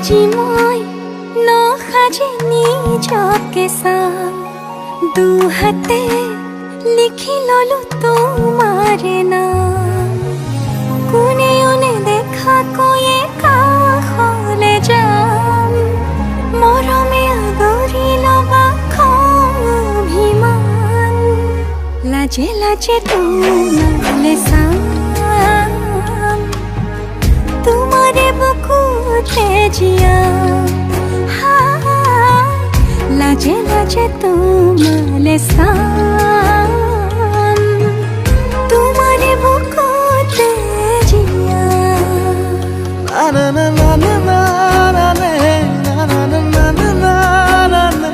আজি মই নসাজে নিজকে চাম দুহাতে লিখি ললো তোমাৰে নাম কোনেও নেদেখা কৈয়ে কাষলে যাম মৰমে আদৰি লবা অভিমান লাজে লাজে তোমালে চাম তোমাৰে বুকুতে জিয়াম লাজে লাজে তোমালে চাম তোমাৰে বুকুতে জিয়াম না না না না না না না না না না না না না না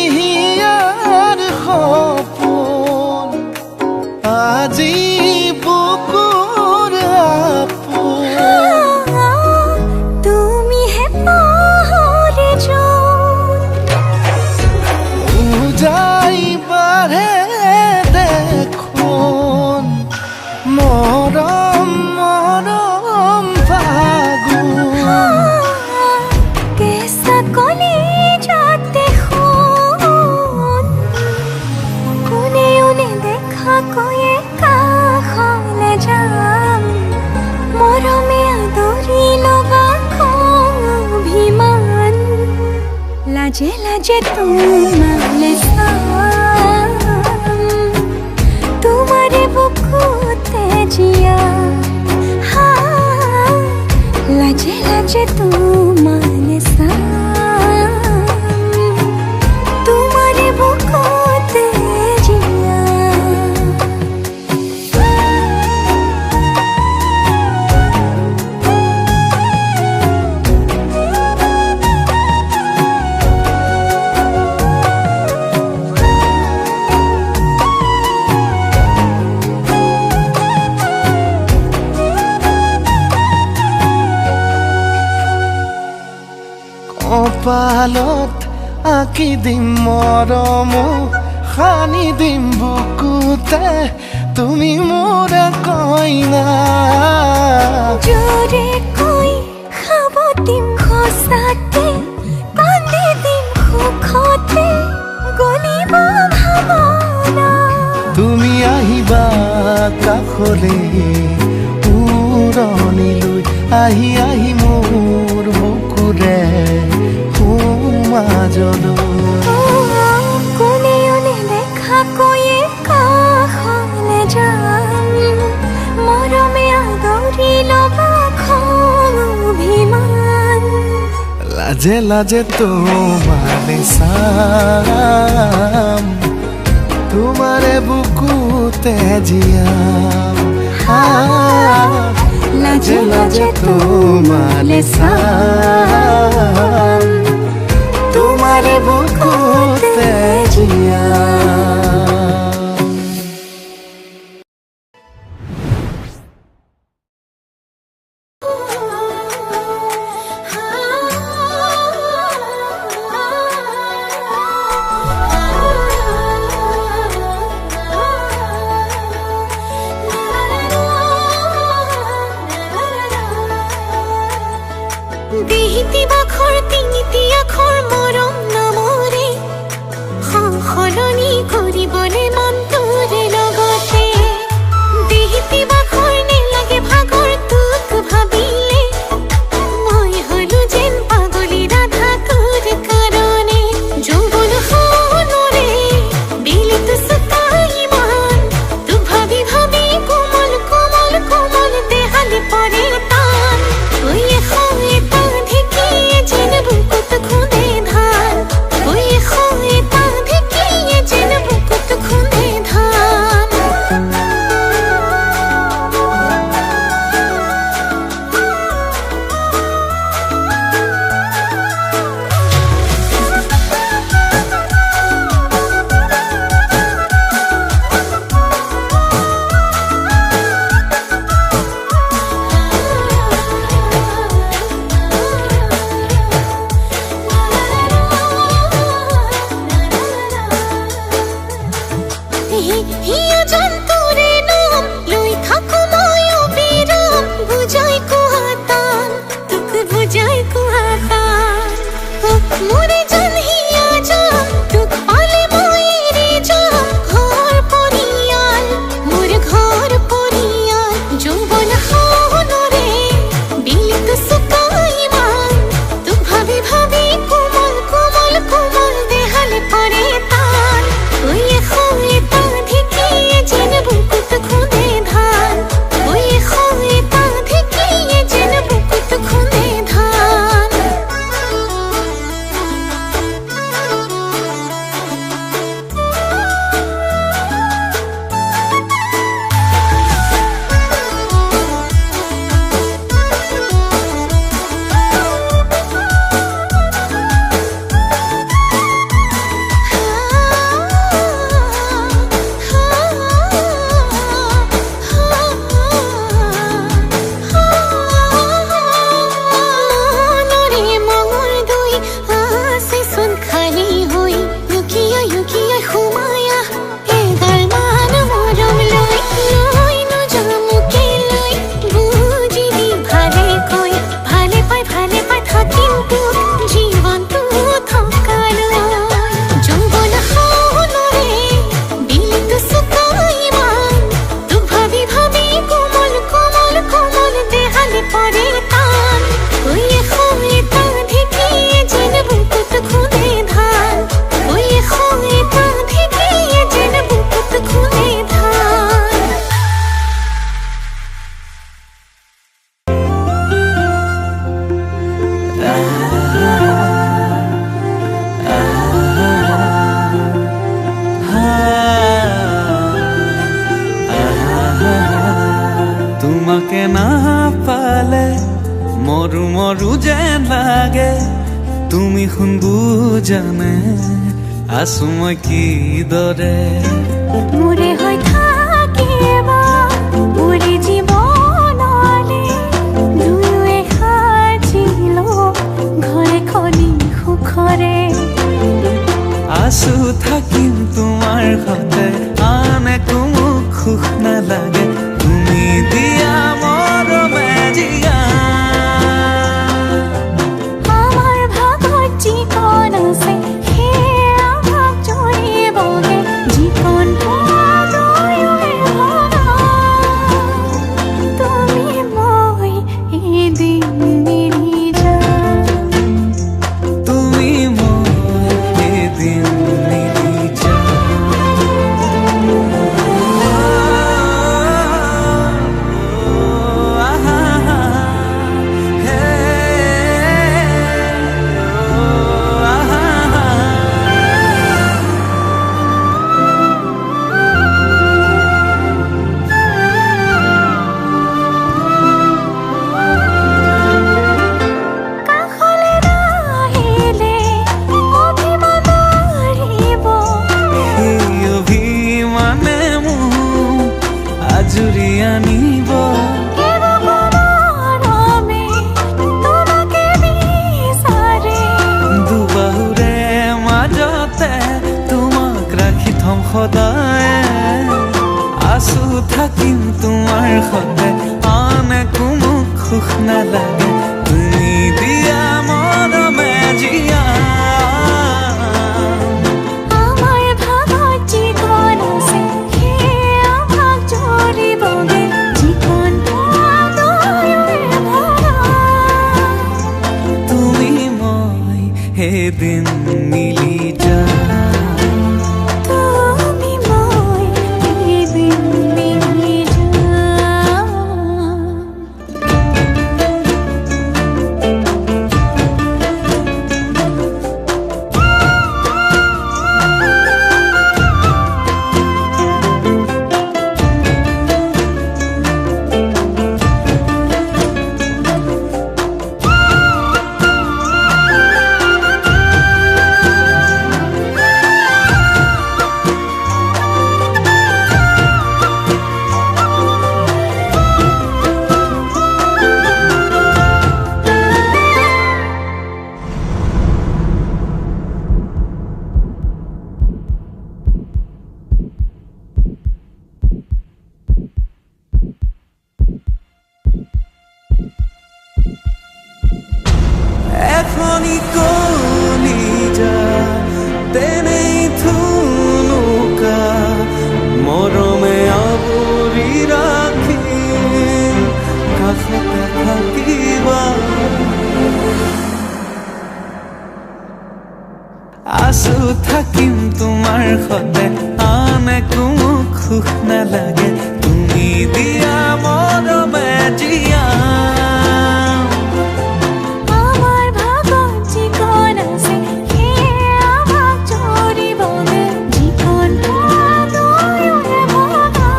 দুটিয়ার সপোন আজি বুকুৰ আপোন তুমিহে পাহৰি যোন উজাই বাঢ়ে দেখোন মৰম মৰম ফাগুন কেঁচা কলিজাতে সোণ কোনেও নেদেখা কৈয়ে কাষলে যাম মৰমে আদৰি লবা অভিমান লাজে লাজে তোমালে চাম তোমাৰে বুকুতে জিয়াম লাজে লাজে তোমালে চাম তোমাৰে বুকুতে জিয়াম কপালত আঁকি দিম মৰম সানি দিম বুকুতে তুমি মোৰ কইনা জোৰে কৈ খাব দিম সঁচাকে কান্দি দিম সুখতে গলিব ভাৱনা তুমি আহিবা কাষলে উৰণিলৈ আহি আহি মোৰ বুকুৰে মাজলৈ কোনেও নেদেখা কৈয়ে কাষলে যাম মৰমে আদৰি লবা অভিমান লাজে লাজে তোমালে চাম তোমাৰে বুকুতে জিয়াম লাজে লাজে তোমালে চাম তোমাৰে বুকুতে জিয়াম দিহিতি বাখৰ তিনিটি আখৰ মৰম নামৰে সংসলনি লাগে তুমি শুন বুজানে আছো মই কিদৰে মোৰে হৈ থাকিবা মোৰে জীৱনলে দুয়োৱে সাজিলো ঘৰে খনি সুখৰে আছো থাকিম তোমাৰ সতে আন একো মোক সুখ নালাগে তুমি দিয়া মৰমে জিয়া আমাৰ ভাগত যিকণ আছে সেয়া ভাগ জৰিবগে যিকণ দুয়োৱে ভগা তুমি মই এদিন মিলি যাম তুমি মই এদিন মিলি কাষলে নাহিলে অভিমান বাঢ়িব সেই অভিমানে মোক আজৰি আনিব মৰমে তোমাকে বিচাৰে দুবাহুৰে মাজতে তোমাক ৰাখি থম সদায় আছো থাকিম তোমাৰ সতে আন একো মোক সুখ নালাগে তুমি দিয়া মৰমে জিয়া আমাৰ ভাগত যিকণ আছে সেয়া ভাগ জৰিবগে যিকণ দুয়োৱে ভগা তুমি মই এদিন মিলি যাম তুমি মই এদিন মিলি যাম এখনি কলিজা তেনেই থুনুকা মৰমে আৱৰি ৰাখি কাষতে থাকিবা আছো থাকিম তোমাৰ সতে আন একো মোক সুখ নালাগে তুমি দিয়া মৰমে জিয়া আমাৰ ভাগত যিকণ আছে সেয়া ভাগ জৰিবগে যিকণ দুয়োৱে ভগা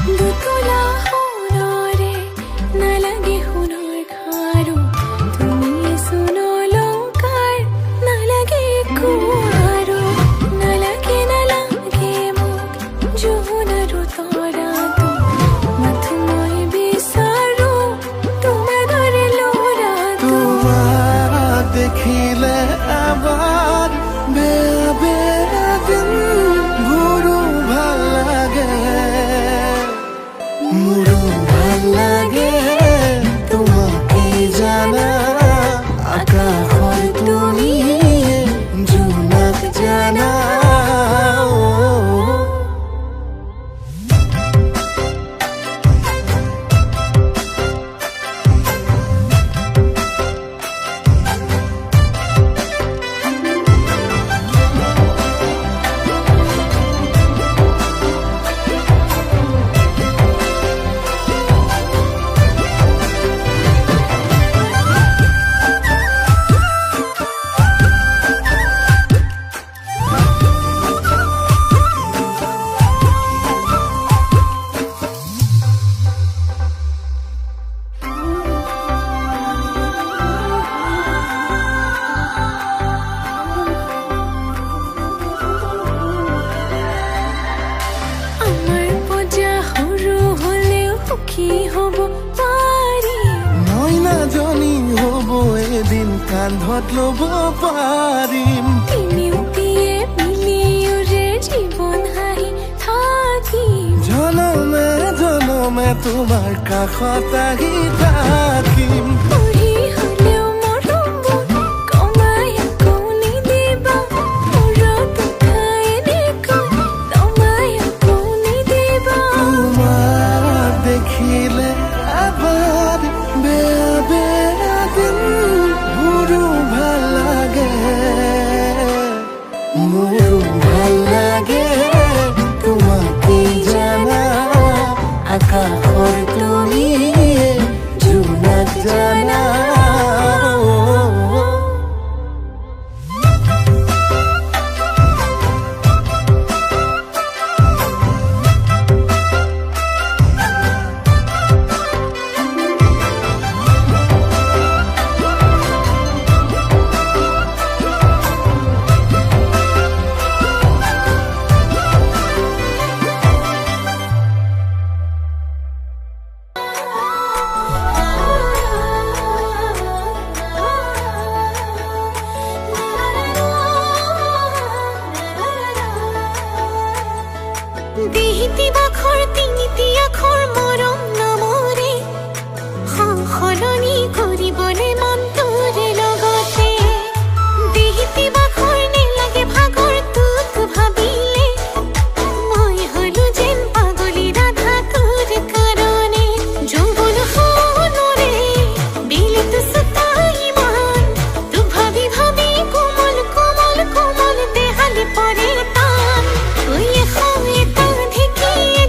দুতোলা সোণৰে নালাগে সোণৰ খাৰু তুমি সোণলংকাৰ নালাগে একো আৰু নালাগে নালাগে মোক জোন আৰু তৰাটো মাথো মই বিচাৰো তোমাৰ দৰে ল'ৰাটো তোমাক দেখিলে আবাৰ বেয়া বেয়া দিন ঘুৰু ভাল লাগে মোৰো ভাল লাগে তোমাকে জানা আকাশৰ তুমি জোনাক জানা কান্ধত ল'ব পাৰিম তিনিওটিয়ে মিলিউৰে জীৱন হাঁহি থাকিম জনমে জনমে তোমাৰ কাষত আহি থাকিম পঢ়ি হ'লেও মৰমবোৰ কমাই আকৌ নিদিবা মূৰত উঠাই এনেকৈ নমাই আকৌ নিদিবা তোমাক দেখিলে এবাৰ বেয়া বেয়া দিন মোৰো ভাল লাগে মোৰো ভাল লাগে তোমাক কি জানা আকাশৰ তুমি জোনাক জানা দিহিতি বাখৰ তিনিটি আখৰ মৰম নামৰে সলনি কৰিবলৈ মনটোৰে লগতে দিহিতি বাখৰ নেলাগে ভাগৰ তোক ভাবিলে মই হলো যেন পাগলী ৰাধা তোৰ কাৰণে যৌৱন সোণৰে বিলিত চোতাই ইমান তোক ভাবি ভাবি কোমল কোমল কোমল দেহালে পৰে টান ঐ এখন ঢেকিয়ে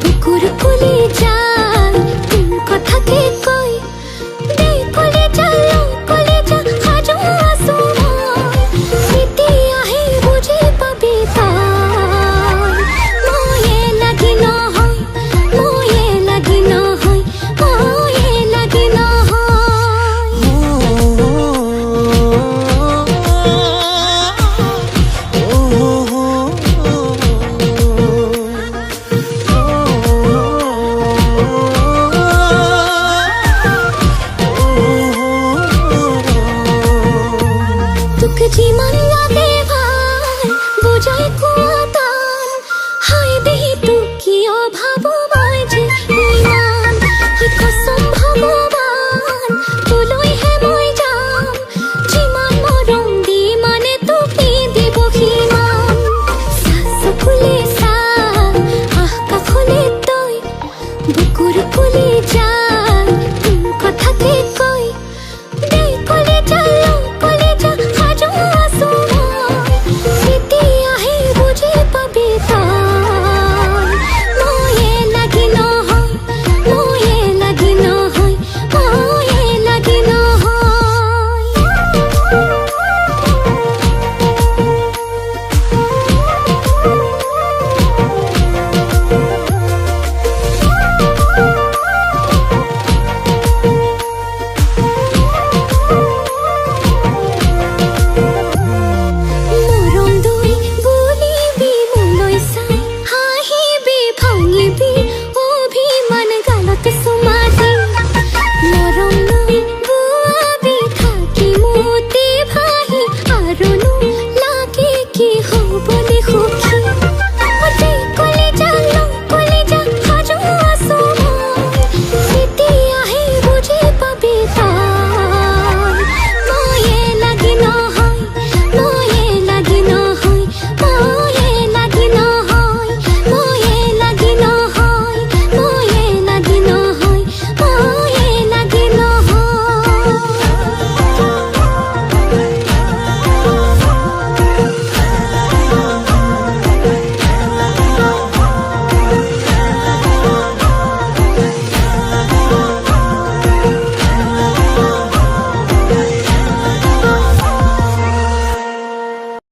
বুকুৰ কুলি যা